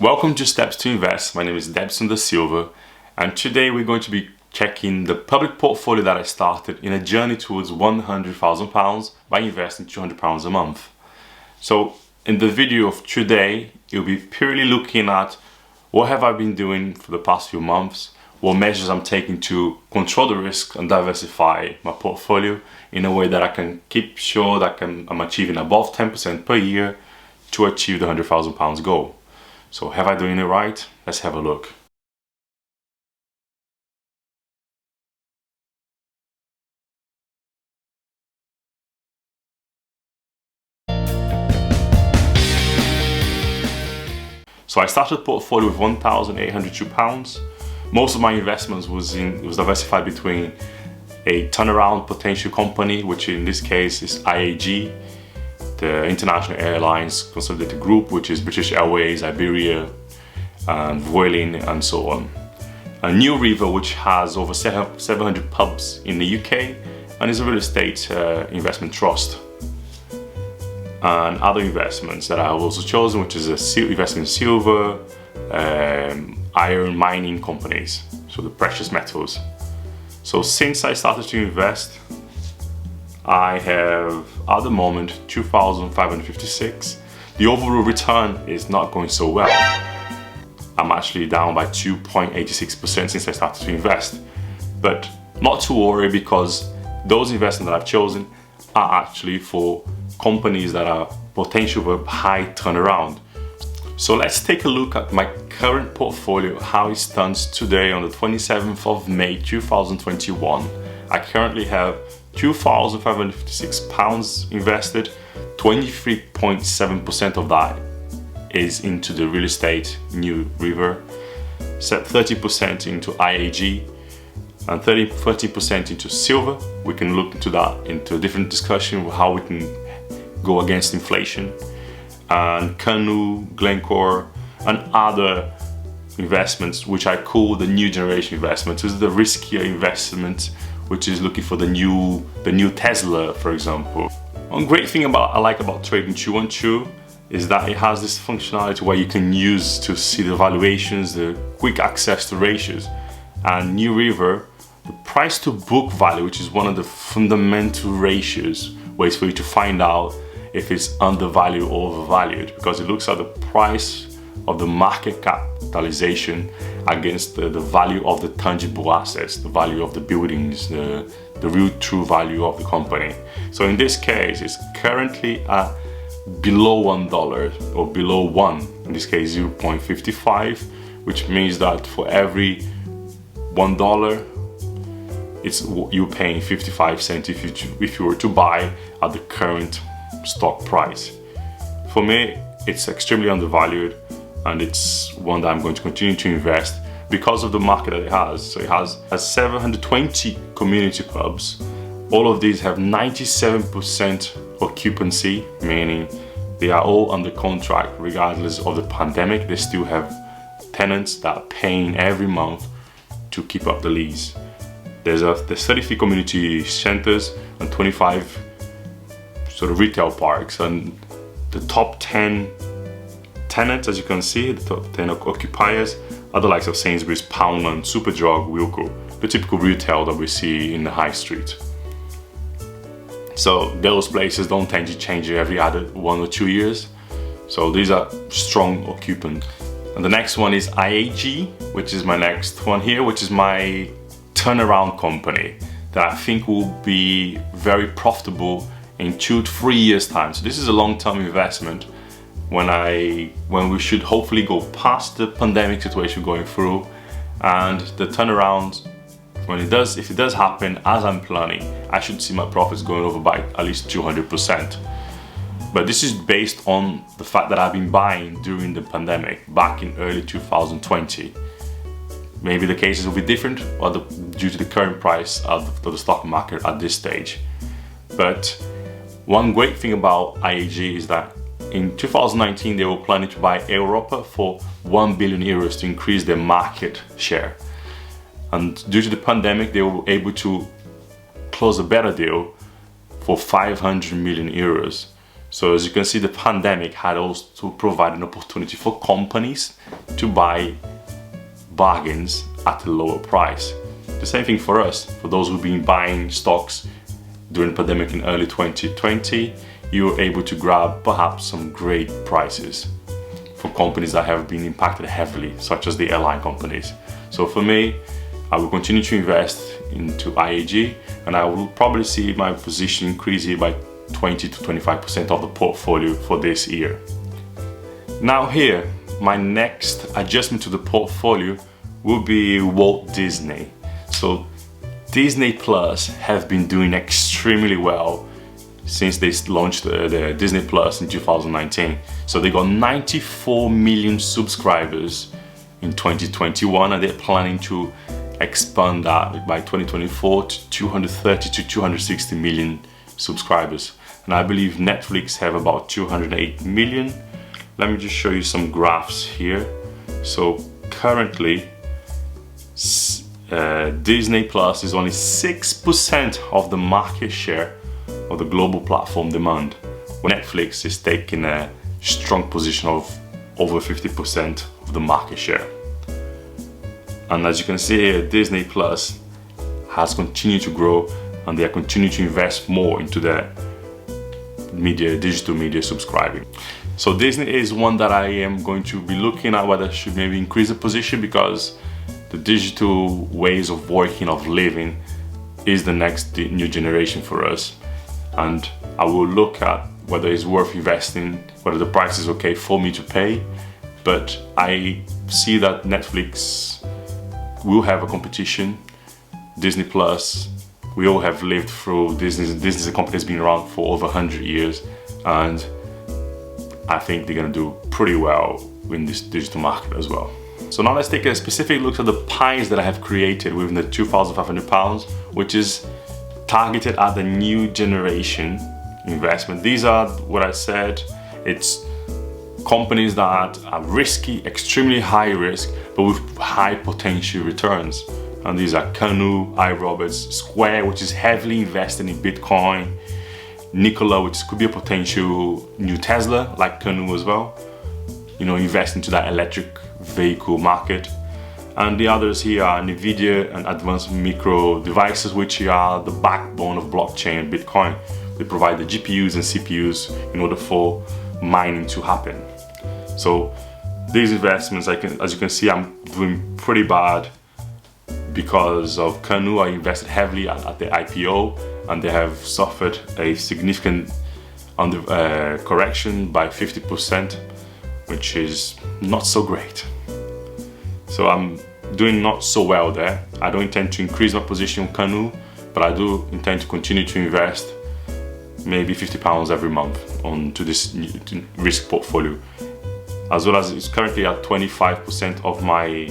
Welcome to Steps to Invest. My name is Debson da Silva, and today we're going to be checking the public portfolio that I started in a journey towards £100,000 by investing £200 a month. So in the video of today, you'll be purely looking at what have I been doing for the past few months, what measures I'm taking to control the risk and diversify my portfolio in a way that I can keep sure that I'm achieving above 10% per year to achieve the £100,000 goal. So have I doing it right? Let's have a look. So I started the portfolio with £1,802. Most of my investments was diversified between a turnaround potential company, which in this case is AIAG, the International Airlines consolidated group, which is British Airways, Iberia, and Vueling, and so on. A New River, which has over 700 pubs in the UK and is a real estate investment trust. And other investments that I have also chosen, which is investment in silver, iron mining companies, so the precious metals. So since I started to invest, I have at the moment 2,556. The overall return is not going so well. I'm actually down by 2.86% since I started to invest. But not to worry, because those investments that I've chosen are actually for companies that are potential for high turnaround. So let's take a look at my current portfolio, how it stands today on the 27th of May 2021. I currently have £2,556 invested. 23.7% of that is into the real estate New River, 30% into AIAG, and 30% into silver. We can look into that into a different discussion of how we can go against inflation, and Canoe, Glencore, and other investments which I call the new generation investments. This is the riskier investment, which is looking for the new Tesla, for example. One great thing I like about Trading212 is that it has this functionality where you can use to see the valuations, the quick access to ratios. And New River, the price to book value, which is one of the fundamental ratios, ways for you to find out if it's undervalued or overvalued, because it looks at the price of the market capitalization against the value of the tangible assets, the value of the buildings, the real true value of the company. So in this case, it's currently at below $1 or below 1, in this case 0.55, which means that for every $1, you're paying 55 cents if you were to buy at the current stock price. For me, it's extremely undervalued, and it's one that I'm going to continue to invest because of the market that it has. So it has 720 community pubs. All of these have 97% occupancy, meaning they are all under contract regardless of the pandemic. They still have tenants that are paying every month to keep up the lease. There's 33 community centers and 25 sort of retail parks, and the top 10 tenants, as you can see, the top 10 occupiers are the likes of Sainsbury's, Poundland, Superdrug, Wilko, the typical retail that we see in the high street. So those places don't tend to change every other 1 or 2 years. So these are strong occupants. And the next one is AIAG, which is my next one here, which is my turnaround company that I think will be very profitable in 2 to 3 years time. So this is a long-term investment when we should hopefully go past the pandemic situation going through, and the turnaround, if it does happen as I'm planning, I should see my profits going over by at least 200%. But this is based on the fact that I've been buying during the pandemic back in early 2020. Maybe the cases will be different due to the current price of the stock market at this stage. But one great thing about AIAG is that in 2019 they were planning to buy Europa for €1 billion to increase their market share. And due to the pandemic, they were able to close a better deal for €500 million. So as you can see, the pandemic had also provided an opportunity for companies to buy bargains at a lower price. The same thing for us, for those who've been buying stocks during the pandemic in early 2020, you were able to grab perhaps some great prices for companies that have been impacted heavily, such as the airline companies. So for me, I will continue to invest into IAG, and I will probably see my position increase here by 20 to 25% of the portfolio for this year. Now here, my next adjustment to the portfolio will be Walt Disney. So Disney Plus have been doing extremely well since they launched the Disney Plus in 2019. So they got 94 million subscribers in 2021, and they're planning to expand that by 2024 to 230 to 260 million subscribers. And I believe Netflix have about 208 million. Let me just show you some graphs here. So currently, Disney Plus is only 6% of the market share of the global platform demand, when Netflix is taking a strong position of over 50% of the market share. And as you can see here, Disney Plus has continued to grow, and they are continuing to invest more into their digital media subscribing. So Disney is one that I am going to be looking at whether I should maybe increase the position, because the digital ways of working, of living, is the next new generation for us. And I will look at whether it's worth investing, whether the price is okay for me to pay. But I see that Netflix will have a competition. Disney Plus, we all have lived through Disney. Disney is a company that's been around for over 100 years, and I think they're going to do pretty well in this digital market as well. So now let's take a specific look at the pies that I have created within the £2,500, which is targeted at the new generation investment. These are what I said, it's companies that are risky, extremely high risk, but with high potential returns. And these are Canoe, iRoberts, Square, which is heavily invested in Bitcoin, Nikola, which could be a potential new Tesla, like Canoe as well, you know, invest into that electric vehicle market. And the others here are Nvidia and Advanced Micro Devices, which are the backbone of blockchain and Bitcoin. They provide the GPUs and CPUs in order for mining to happen. So these investments, as you can see, I'm doing pretty bad because of Canoe. I invested heavily at the IPO, and they have suffered a significant correction by 50%, which is not so great. So I'm doing not so well there. I don't intend to increase my position on Canoe, but I do intend to continue to invest maybe £50 every month onto this risk portfolio, as well as it's currently at 25% of my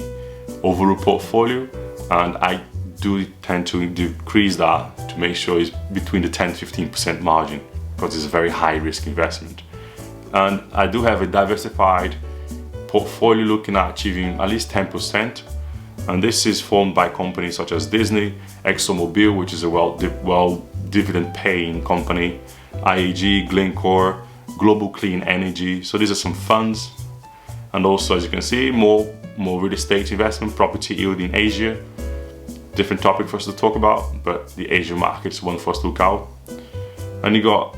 overall portfolio, and I do tend to decrease that to make sure it's between the 10-15% margin, because it's a very high risk investment. And I do have a diversified portfolio looking at achieving at least 10%, and this is formed by companies such as Disney, ExxonMobil, which is a well dividend paying company, AIAG, Glencore, Global Clean Energy. So these are some funds, and also, as you can see, more real estate investment, property yield in Asia. Different topic for us to talk about, but the Asian market is one for us to look out. And you got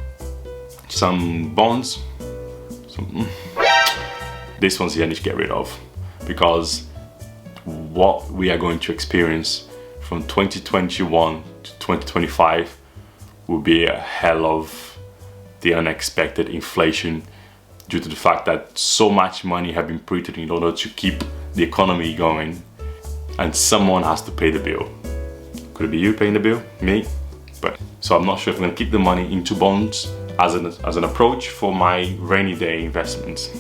some bonds. This one's here I need to get rid of, because what we are going to experience from 2021 to 2025 will be a hell of the unexpected inflation, due to the fact that so much money has been printed in order to keep the economy going, and someone has to pay the bill. Could it be you paying the bill? Me? But so I'm not sure if I'm going to keep the money into bonds as an approach for my rainy day investments.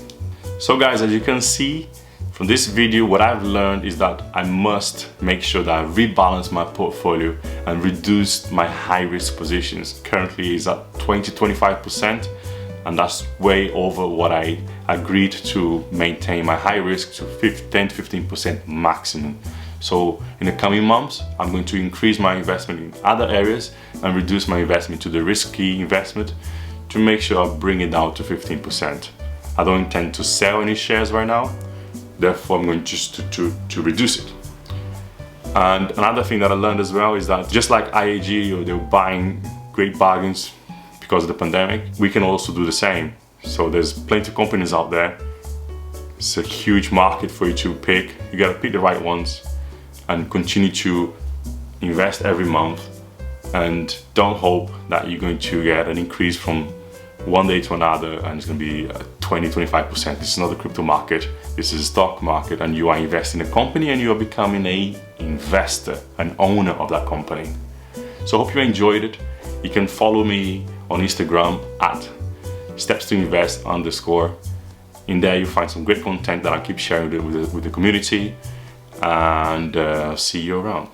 So guys, as you can see from this video, what I've learned is that I must make sure that I rebalance my portfolio and reduce my high risk positions. Currently is at 20-25%, and that's way over what I agreed to maintain my high risk to 10-15% maximum. So in the coming months, I'm going to increase my investment in other areas and reduce my investment to the risky investment, to make sure I bring it down to 15%. I don't intend to sell any shares right now, therefore I'm going just to reduce it. And another thing that I learned as well is that just like IAG, they were buying great bargains because of the pandemic, we can also do the same. So there's plenty of companies out there. It's a huge market for you to pick. You gotta pick the right ones and continue to invest every month, and don't hope that you're going to get an increase from one day to another and it's going to be 20-25%. This is not the crypto market, this is a stock market, and you are investing in a company and you are becoming an investor, an owner of that company. So I hope you enjoyed it. You can follow me on Instagram at steps2invest_. In there you'll find some great content that I keep sharing with the community, and see you around.